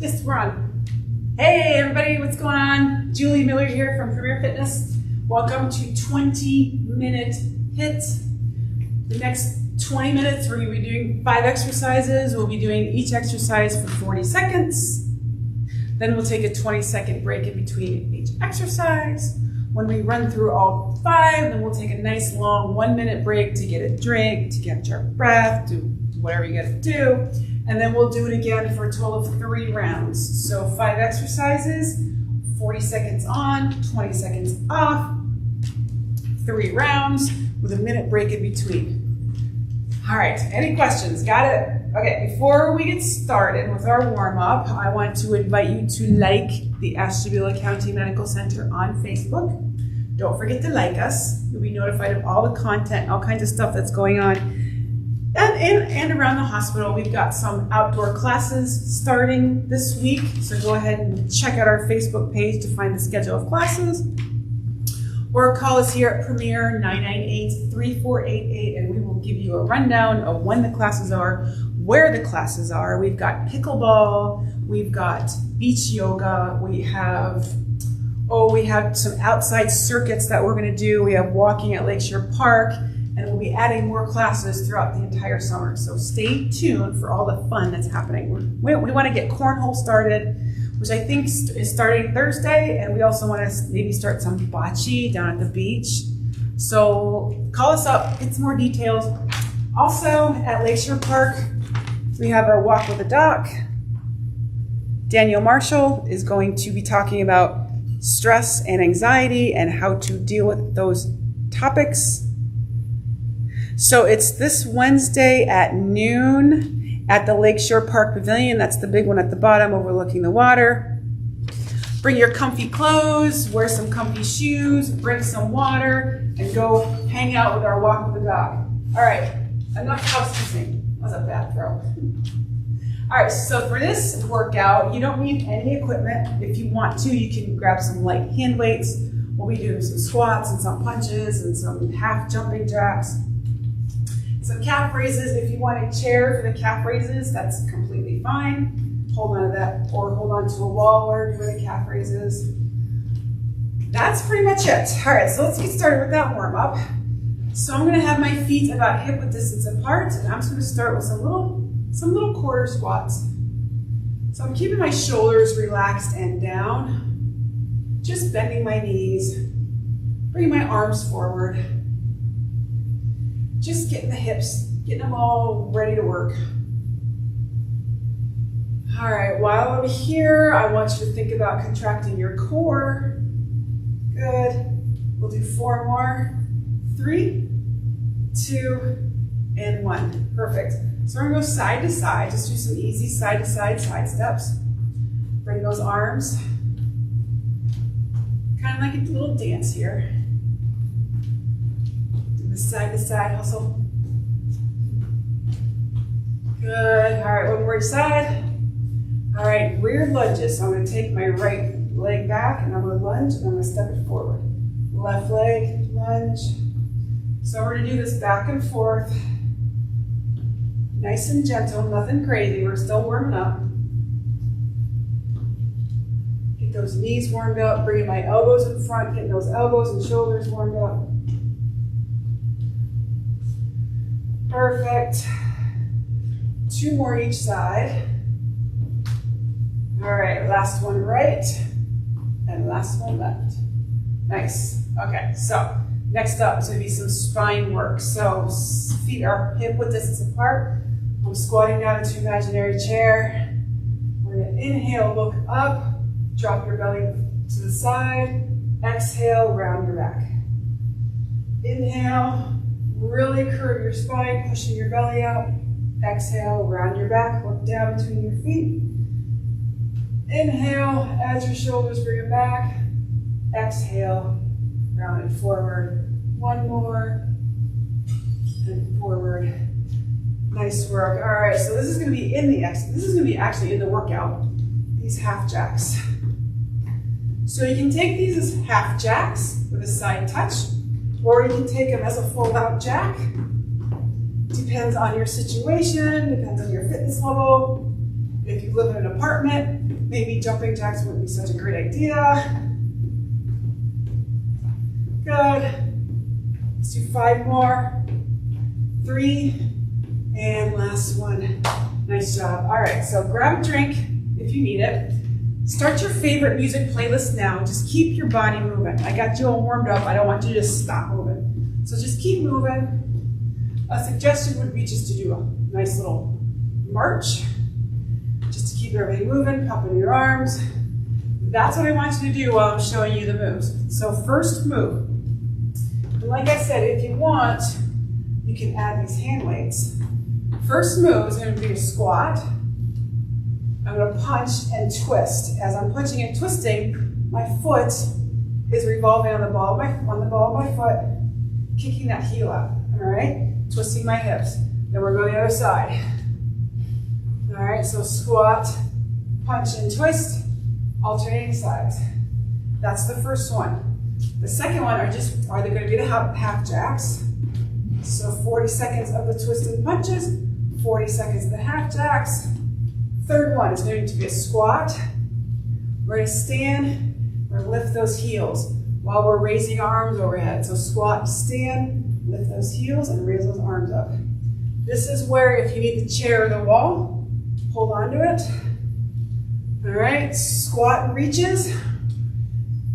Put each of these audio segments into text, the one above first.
Yes, we're on. Hey everybody, what's going on? Julie Miller here from Premier Fitness. Welcome to 20-minute HIIT. The next 20 minutes we're going to be doing 5 exercises. We'll be doing each exercise for 40 seconds. Then we'll take a 20-second break in between each exercise. When we run through all 5, then we'll take a nice long 1-minute break to get a drink, to catch our breath, do whatever you gotta do. And then we'll do it again for a total of 3 rounds. So 5 exercises, 40 seconds on, 20 seconds off, 3 rounds with a minute break in between. All right, any questions? Got it? Okay, before we get started with our warm-up, I want to invite you to like the Ashtabula County Medical Center on Facebook. Don't forget to like us. You'll be notified of all the content, all kinds of stuff that's going on. And around the hospital, we've got some outdoor classes starting this week. So go ahead and check out our Facebook page to find the schedule of classes. Or call us here at Premier 998-3488 and we will give you a rundown of when the classes are, where the classes are. We've got pickleball, we've got beach yoga, we have some outside circuits that we're going to do. We have walking at Lakeshore Park. And we'll be adding more classes throughout the entire summer. So stay tuned for all the fun that's happening. We want to get cornhole started, which I think is starting Thursday. And we also want to maybe start some bocce down at the beach. So call us up, get some more details. Also at Lakeshore Park, we have our walk with the doc. Daniel Marshall is going to be talking about stress and anxiety and how to deal with those topics. So it's this Wednesday at noon at the Lakeshore Park Pavilion. That's the big one at the bottom overlooking the water. Bring your comfy clothes, wear some comfy shoes, bring some water, and go hang out with our walk with the dog. All right, enough housekeeping. That was a bad throw. All right, so for this workout, you don't need any equipment. If you want to, you can grab some light hand weights. We'll be doing some squats and some punches and some half jumping jacks. Some calf raises. If you want a chair for the calf raises, that's completely fine. Hold on to that, or hold on to a wall or do the calf raises. That's pretty much it. All right, so let's get started with that warm up. So I'm going to have my feet about hip width distance apart, and I'm just going to start with some little quarter squats. So I'm keeping my shoulders relaxed and down, just bending my knees, bringing my arms forward. Just getting the hips, getting them all ready to work. All right, while I'm here, I want you to think about contracting your core. Good. We'll do 4 more. 3, 2, and 1. Perfect. So we're gonna go side to side. Just do some easy side to side steps. Bring those arms. Kind of like a little dance here. Side to side hustle. Good. All right, one more side. All right, rear lunges. So I'm going to take my right leg back and I'm going to lunge and I'm going to step it forward. Left leg, lunge. So we're going to do this back and forth. Nice and gentle, nothing crazy. We're still warming up. Get those knees warmed up, bringing my elbows in front, getting those elbows and shoulders warmed up. Perfect. 2 more each side. All right, last one right and last one left. Nice. Okay, so next up is going to be some spine work. So feet are hip width distance apart. I'm squatting down into imaginary chair. We're going to inhale, look up, drop your belly to the side. Exhale, round your back. Inhale. Really curve your spine, pushing your belly out. Exhale, round your back, look down between your feet. Inhale, as your shoulders bring it back. Exhale, round it forward. 1 more, and forward. Nice work. All right, so this is going to be actually in the workout, these half jacks. So you can take these as half jacks with a side touch, or you can take them as a full-out jack. Depends on your situation, depends on your fitness level. If you live in an apartment, maybe jumping jacks wouldn't be such a great idea. Good. Let's do 5 more. 3, and last one. Nice job. All right, so grab a drink if you need it. Start your favorite music playlist now. Just keep your body moving. I got you all warmed up. I don't want you to just stop moving. So just keep moving. A suggestion would be just to do a nice little march. Just to keep everything moving, pumping your arms. That's what I want you to do while I'm showing you the moves. So first move. And like I said, if you want, you can add these hand weights. First move is going to be a squat. I'm going to punch and twist. As I'm punching and twisting, my foot is revolving on the ball of my foot, kicking that heel out. All right, twisting my hips. Then we're going the other side. All right, so squat, punch and twist, alternating sides. That's the first one. The second one are going to be the half jacks. So 40 seconds of the twist and punches, 40 seconds of the half jacks. Third one is going to be a squat. We're going to stand, we're going to lift those heels while we're raising arms overhead. So squat, stand, lift those heels and raise those arms up. This is where if you need the chair or the wall, hold on to it. All right, squat and reaches.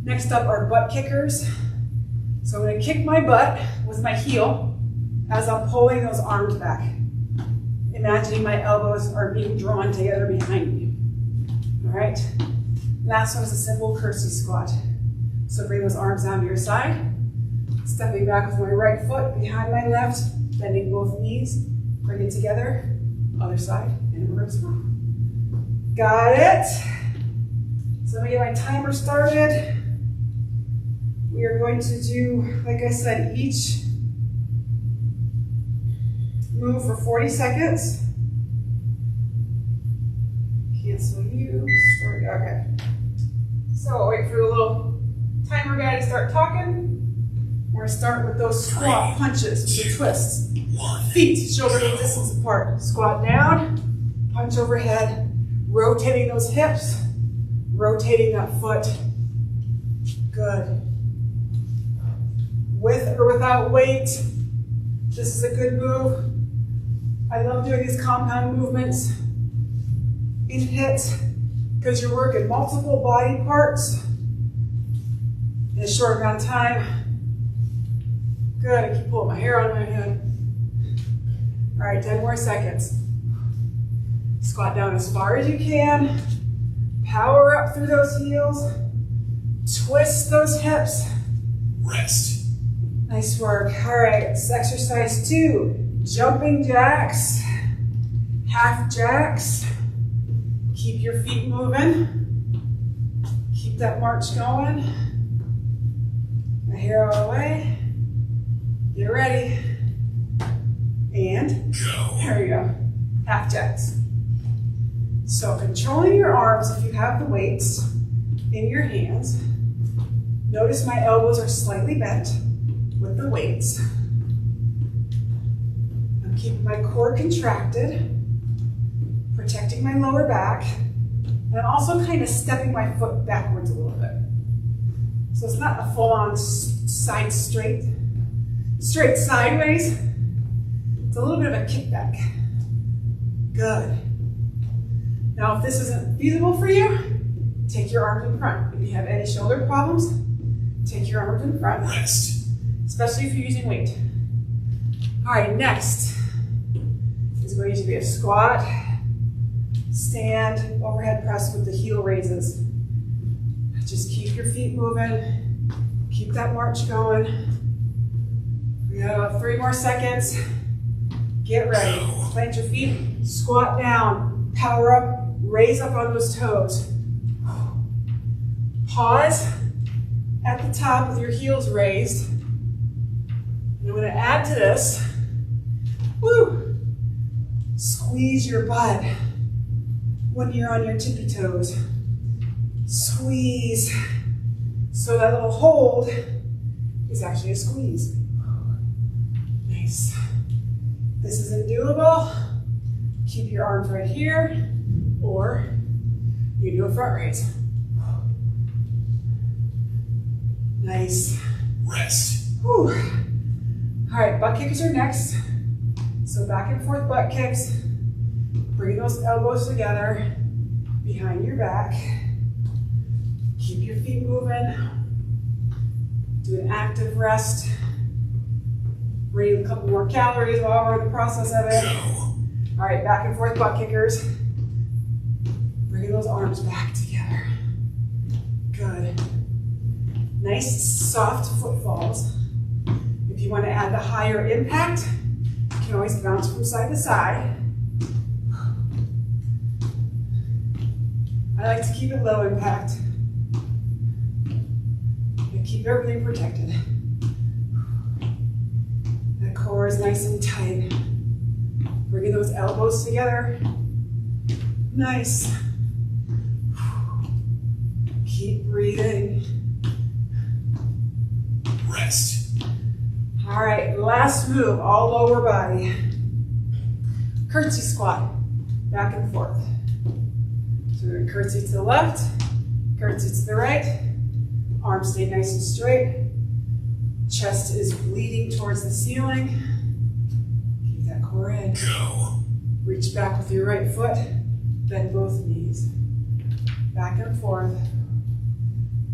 Next up are butt kickers. So I'm going to kick my butt with my heel as I'm pulling those arms back. Imagining my elbows are being drawn together behind me. All right. Last one is a simple curtsy squat. So bring those arms down to your side. Stepping back with my right foot behind my left, bending both knees. Bring it together. Other side, and reverse squat. Got it. So let me get my timer started. We are going to do, like I said, each move for 40 seconds. Cancel you. Start. Okay. So wait for the little timer guy to start talking. We're going to start with those squat punches, with the twists. Feet shoulder width distance apart. Squat down, punch overhead, rotating those hips, rotating that foot. Good. With or without weight, this is a good move. I love doing these compound movements in HIIT because you're working multiple body parts in a short amount of time. Good, I keep pulling my hair on my head. All right, 10 more seconds. Squat down as far as you can. Power up through those heels. Twist those hips. Rest. Nice work. All right, it's exercise 2. Jumping jacks, half jacks. Keep your feet moving. Keep that march going. My hair all the way. Get ready. And go. There we go. Half jacks. So controlling your arms if you have the weights in your hands. Notice my elbows are slightly bent with the weights. I'm keeping my core contracted, protecting my lower back, and I'm also kind of stepping my foot backwards a little bit. So it's not a full-on side straight sideways. It's a little bit of a kickback. Good. Now, if this isn't feasible for you, take your arms in front. If you have any shoulder problems, take your arms in front. Rest. Especially if you're using weight. All right, next is going to be a squat, stand, overhead press with the heel raises. Just keep your feet moving. Keep that march going. We got about 3 more seconds. Get ready. Plant your feet, squat down, power up, raise up on those toes. Pause at the top with your heels raised. And I'm going to add to this. Woo! Squeeze your butt when you're on your tippy toes. Squeeze. So that little hold is actually a squeeze. Nice. This isn't doable. Keep your arms right here, or You do a front raise. Nice. Rest. Whew. All right, butt kickers are next. So back and forth butt kicks. Bring those elbows together behind your back. Keep your feet moving. Do an active rest. Burning a couple more calories while we're in the process of it. Go. All right, back and forth butt kickers. Bringing those arms back together. Good. Nice soft footfalls. If you want to add the higher impact, you can always bounce from side to side. I like to keep it low impact. And keep everything protected. That core is nice and tight. Bringing those elbows together. Nice. Keep breathing. Rest. All right, last move, all lower body. Curtsy squat, back and forth. So we're gonna curtsy to the left, curtsy to the right. Arms stay nice and straight. Chest is bleeding towards the ceiling. Keep that core in. Go. Reach back with your right foot, bend both knees. Back and forth.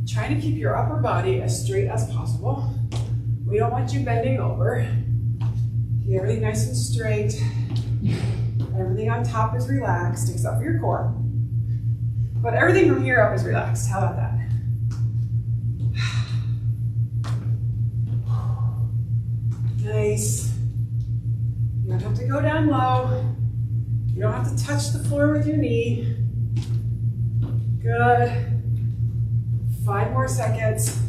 Trying to keep your upper body as straight as possible. We don't want you bending over. Keep everything nice and straight. Everything on top is relaxed except for your core. But everything from here up is relaxed. How about that? Nice. You don't have to go down low. You don't have to touch the floor with your knee. Good. 5 more seconds.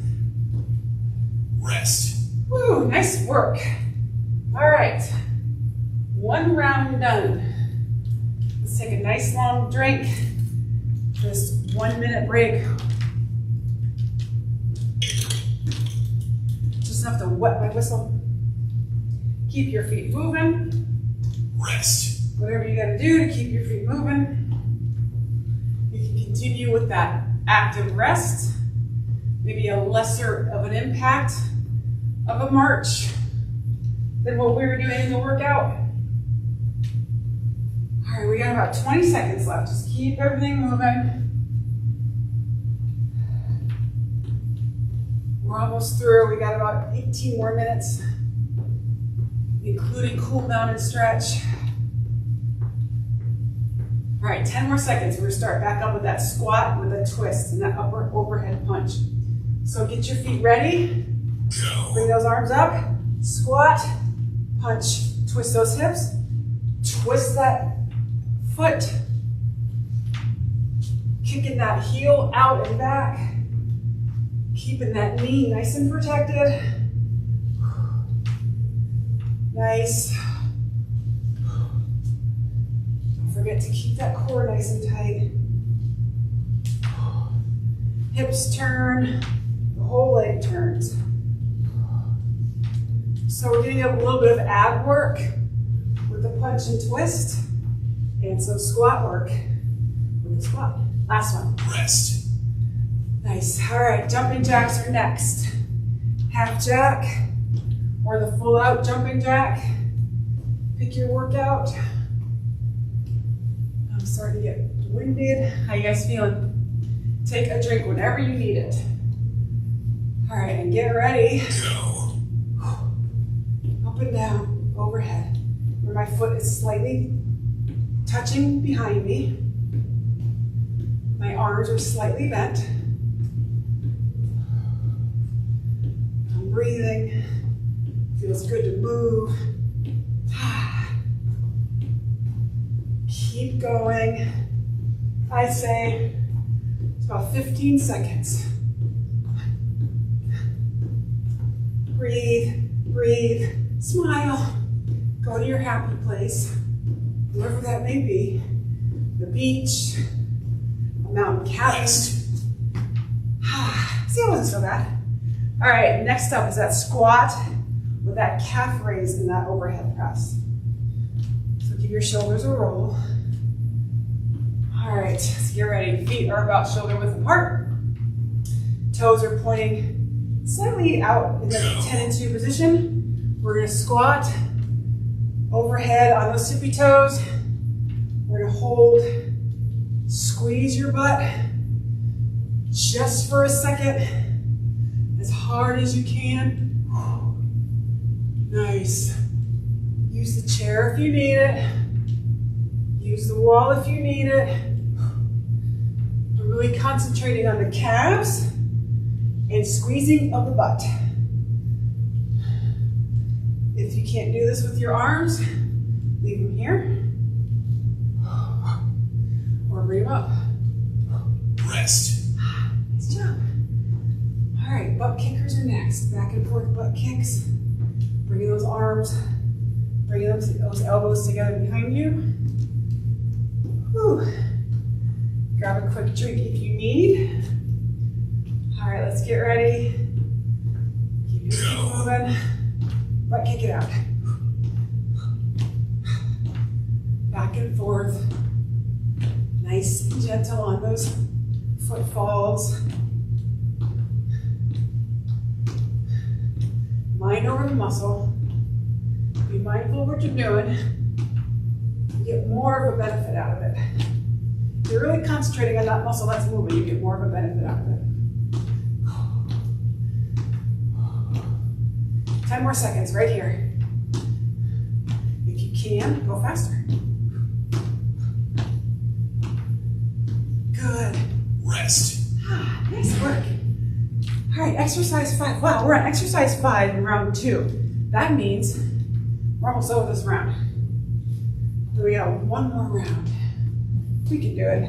Rest. Woo, nice work. All right, 1 round done. Let's take a nice long drink. Just 1 minute break. Just enough to wet my whistle. Keep your feet moving. Rest. Whatever you gotta do to keep your feet moving. You can continue with that active rest. Maybe a lesser of an impact of a march than what we were doing in the workout. All right, we got about 20 seconds left. Just keep everything moving. We're almost through. We got about 18 more minutes, including cool down and stretch. All right, 10 more seconds. We're gonna start back up with that squat with a twist and that upper overhead punch. So get your feet ready. Go. Bring those arms up. Squat, punch, twist those hips. Twist that foot. Kicking that heel out and back. Keeping that knee nice and protected. Nice. Don't forget to keep that core nice and tight. Hips turn. The whole leg turns. So we're getting a little bit of ab work with the punch and twist, and some squat work with the squat. Last one. Rest. Nice. All right, jumping jacks are next. Half jack or the full out jumping jack. Pick your workout. I'm starting to get winded. How you guys feeling? Take a drink whenever you need it. All right, and get ready. Go. Up and down, overhead, where my foot is slightly touching behind me. My arms are slightly bent. I'm breathing. Feels good to move. Keep going. I say it's about 15 seconds. Breathe, breathe, smile. Go to your happy place, wherever that may be. The beach, a mountain cabin. Rest. See, it wasn't so bad. All right, next up is that squat with that calf raise and that overhead press. So give your shoulders a roll. All All right, let's get ready. Feet are about shoulder width apart. Toes are pointing slightly out in the 10 and 2 position. We're gonna squat overhead on those tippy toes. We're gonna hold, squeeze your butt just for a second, as hard as you can. Nice. Use the chair if you need it. Use the wall if you need it. We're really concentrating on the calves and squeezing of the butt. If you can't do this with your arms, leave them here. Or bring them up. Rest. Nice job. All right, butt kickers are next. Back and forth butt kicks. Bringing those arms, bringing those elbows together behind you. Whew. Grab a quick drink if you need. All right, let's get ready. Keep your feet moving. Butt kick it out. Back and forth. Nice and gentle on those footfalls. Mind over the muscle. Be mindful of what you're doing. You get more of a benefit out of it. If you're really concentrating on that muscle that's moving, you get more of a benefit out of it. 10 more seconds right here. If you can, go faster. Good. Rest. Nice work. All right, exercise 5. Wow, we're on exercise 5 in round 2. That means we're almost over this round. So we got one more round. We can do it.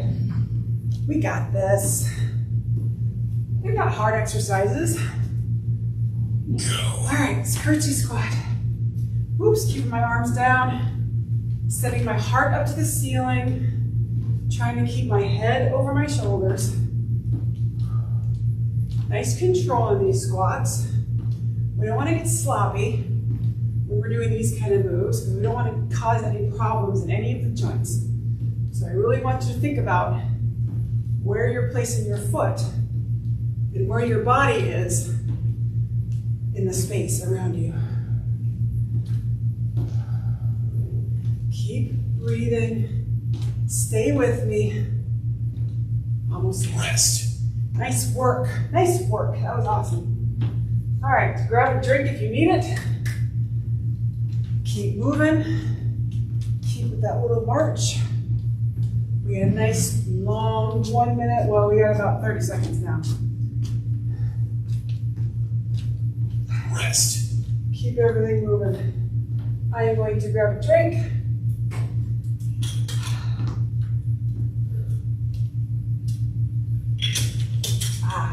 We got this. They're not hard exercises. Go. All right, it's curtsy squat. Oops, keeping my arms down. Setting my heart up to the ceiling. Trying to keep my head over my shoulders. Nice control in these squats. We don't want to get sloppy when we're doing these kind of moves because we don't want to cause any problems in any of the joints. So I really want you to think about where you're placing your foot and where your body is in the space around you. Keep breathing. Stay with me. Almost there. Rest. Nice work. Nice work. That was awesome. All right, grab a drink if you need it. Keep moving. Keep with that little march. We got a nice long 1 minute. Well, we got about 30 seconds now. Rest. Keep everything moving. I am going to grab a drink.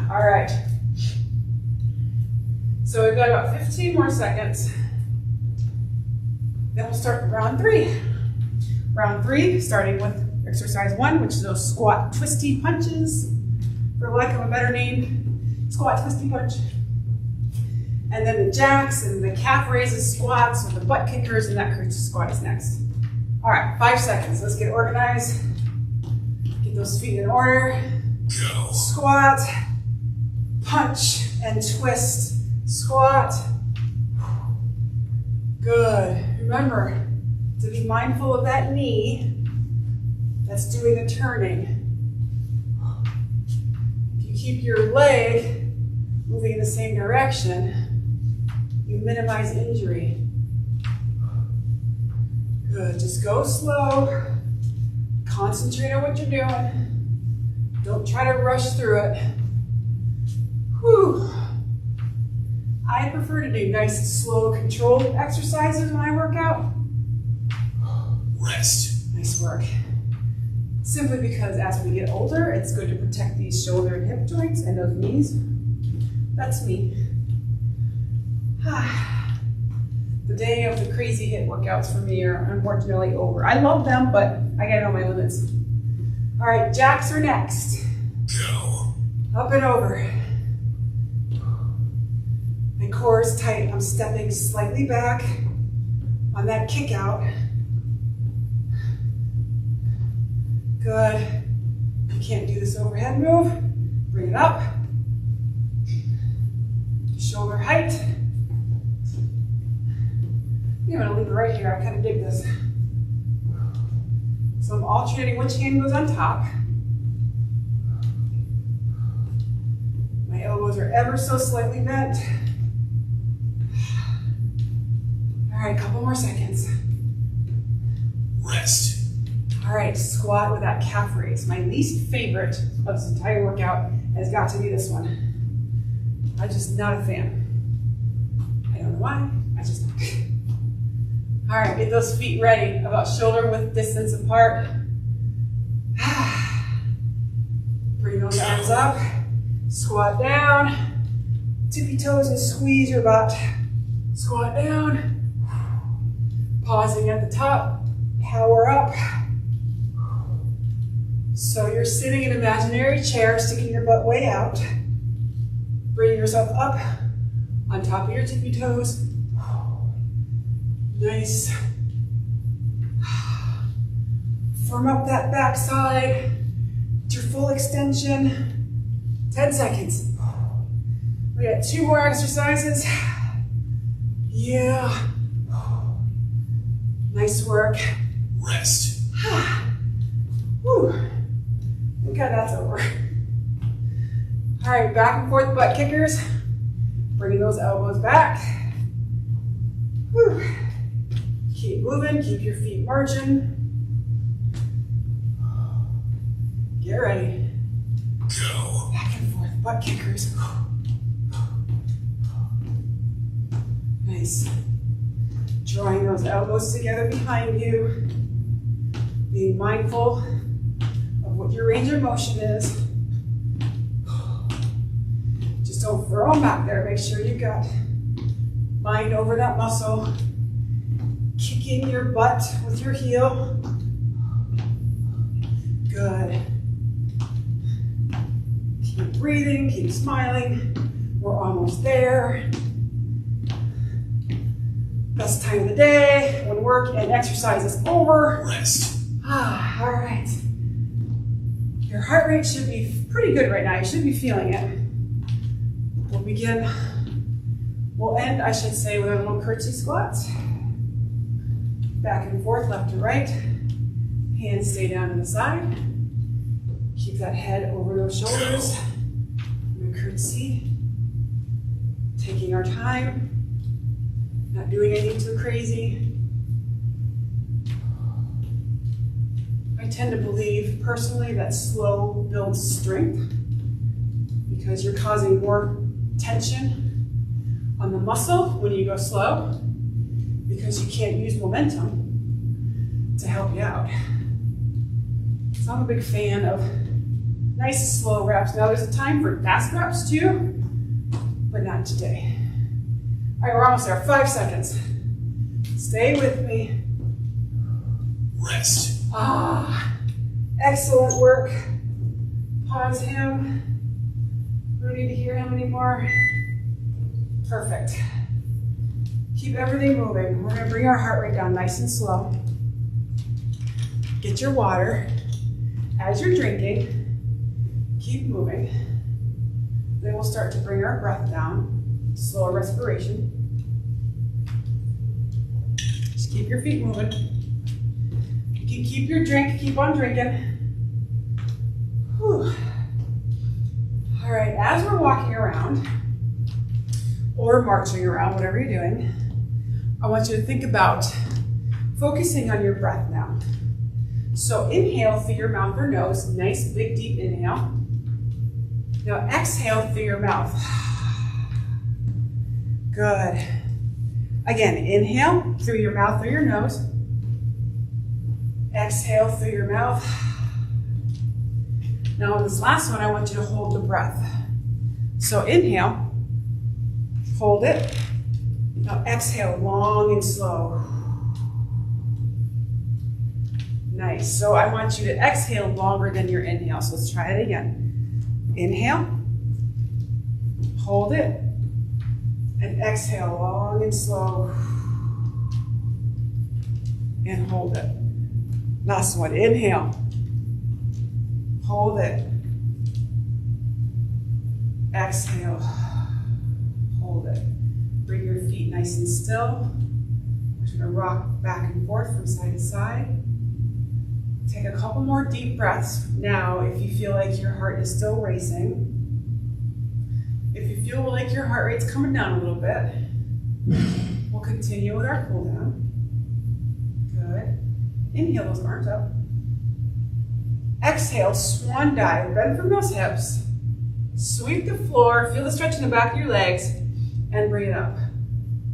All right. So we've got about 15 more seconds. Then we'll start round 3. Round 3, starting with exercise 1, which is those squat twisty punches, for lack of a better name, squat twisty punch. And then the jacks and the calf raises squats with the butt kickers, and that curtsy squat is next. All right, 5 seconds. Let's get organized. Get those feet in order. Go. Squat, punch, and twist. Squat. Good. Remember to be mindful of that knee that's doing the turning. If you keep your leg moving in the same direction, you minimize injury. Good. Just go slow. Concentrate on what you're doing. Don't try to rush through it. Whew. I prefer to do nice, slow, controlled exercises when I work out. Rest. Nice work. Simply because as we get older, it's good to protect these shoulder and hip joints and those knees. That's me. The day of the crazy HIIT workouts for me are unfortunately over. I love them, but I gotta know my limits. All right, jacks are next. Go. Up and over. My core is tight. I'm stepping slightly back on that kick out. Good. can't do this overhead move, bring it up. Shoulder height. I'm gonna leave it right here. I kind of dig this. So I'm alternating which hand goes on top. My elbows are ever so slightly bent. All right, a couple more seconds. Rest. All right, squat with that calf raise. My least favorite of this entire workout has got to be this one. I'm just not a fan. I don't know why, I just not. All right, get those feet ready, about shoulder width distance apart. Bring those arms up, squat down, tippy toes and squeeze your butt. Squat down, pausing at the top, power up. So you're sitting in an imaginary chair, sticking your butt way out. Bring yourself up on top of your tippy toes. Nice. Firm up that back side to your full extension. 10 seconds. We got 2 more exercises. Yeah. Nice work. Rest. Whew. Okay, that's over. All right, back and forth butt kickers. Bringing those elbows back. Whew. Keep moving, keep your feet marching. Get ready. Go. Back and forth butt kickers. Nice. Drawing those elbows together behind you. Being mindful of what your range of motion is. Just don't throw them back there. Make sure you've got mind over that muscle. Kicking your butt with your heel. Good. Keep breathing, keep smiling. We're almost there. Best time of the day when work and exercise is over. Rest. All right. Your heart rate should be pretty good right now. You should be feeling it. We'll end, I should say, with a little curtsy squats. Back and forth, left to right. Hands stay down to the side. Keep that head over those shoulders. And a curtsy. Taking our time. Not doing anything too crazy. I tend to believe personally that slow builds strength because you're causing more tension on the muscle when you go slow because you can't use momentum to help you out. So I'm a big fan of nice slow reps. Now there's a time for fast reps too, but not today. All right, we're almost there. 5 seconds. Stay with me. Rest. Excellent work. Pause him. We don't need to hear him anymore. Perfect. Keep everything moving. We're gonna bring our heart rate down nice and slow. Get your water. As you're drinking, keep moving. Then we'll start to bring our breath down. Slower respiration. Just keep your feet moving. You can keep your drink, keep on drinking. Whew. All right, as we're walking around or marching around, whatever you're doing, I want you to think about focusing on your breath now. So inhale through your mouth or nose, nice big deep inhale. Now exhale through your mouth. Good. Again, inhale through your mouth or your nose. Exhale through your mouth. Now on this last one, I want you to hold the breath. So inhale, hold it. Now exhale long and slow. Nice. So I want you to exhale longer than your inhale. So let's try it again. Inhale, hold it, and exhale long and slow. And hold it. Last one, inhale. Hold it. Exhale. Hold it. Bring your feet nice and still. We're just going to rock back and forth from side to side. Take a couple more deep breaths. Now, if you feel like your heart is still racing, if you feel like your heart rate's coming down a little bit, we'll continue with our cool down. Good. Inhale those arms up. Exhale, swan dive. Bend from those hips. Sweep the floor. Feel the stretch in the back of your legs. And bring it up.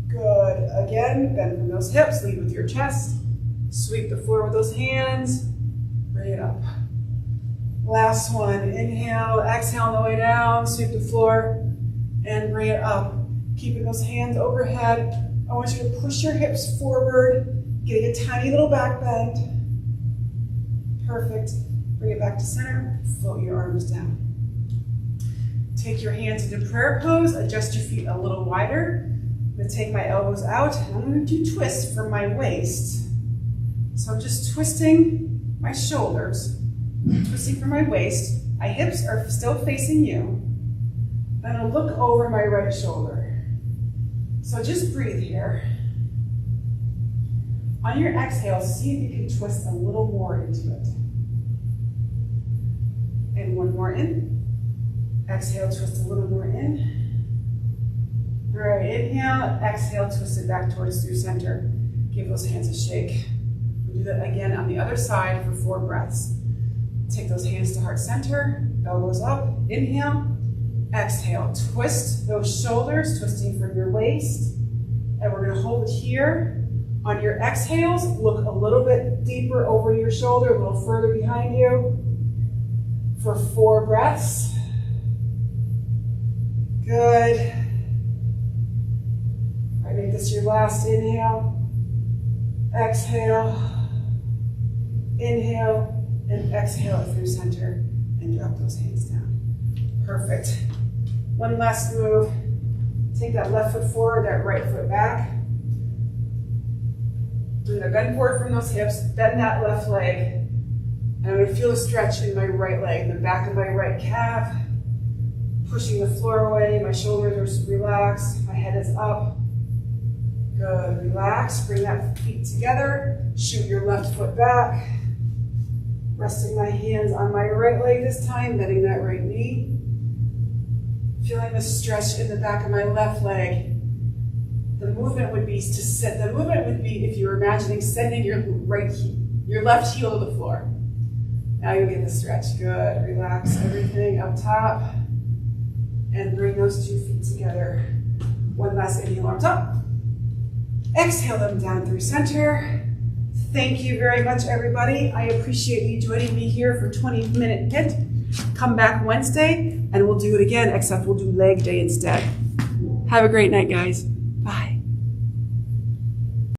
Good. Again, bend from those hips. Lead with your chest. Sweep the floor with those hands. Bring it up. Last one. Inhale. Exhale on the way down. Sweep the floor. And bring it up. Keeping those hands overhead. I want you to push your hips forward. Getting a tiny little back bend. Perfect. Bring it back to center. Float your arms down. Take your hands into prayer pose. Adjust your feet a little wider. I'm going to take my elbows out. And I'm going to do twists from my waist. So I'm just twisting my shoulders. Twisting from my waist. My hips are still facing you. Then I'll look over my right shoulder. So just breathe here. On your exhale, see if you can twist a little more into it. And one more in. Exhale, twist a little more in. All right, inhale, exhale, twist it back towards through center. Give those hands a shake. We'll do that again on the other side for 4 breaths. Take those hands to heart center, elbows up, inhale, exhale. Twist those shoulders, twisting from your waist. And we're gonna hold it here. On your exhales, look a little bit deeper over your shoulder, a little further behind you for 4 breaths. Good. All right, make this your last inhale. Exhale. Inhale and exhale it through center and drop those hands down. Perfect. One last move. Take that left foot forward, that right foot back. We're going to bend forward from those hips, bend that left leg. And I'm going to feel a stretch in my right leg, the back of my right calf. Pushing the floor away, my shoulders are relaxed, my head is up. Good, relax, bring that feet together, shoot your left foot back. Resting my hands on my right leg this time, bending that right knee. Feeling the stretch in the back of my left leg. The movement would be to sit. The movement would be if you were imagining sending your left heel to the floor. Now you get the stretch. Good. Relax everything up top. And bring those 2 feet together. One last inhale, arms up. Exhale them down through center. Thank you very much, everybody. I appreciate you joining me here for 20-minute HIIT. Come back Wednesday, and we'll do it again, except we'll do leg day instead. Have a great night, guys.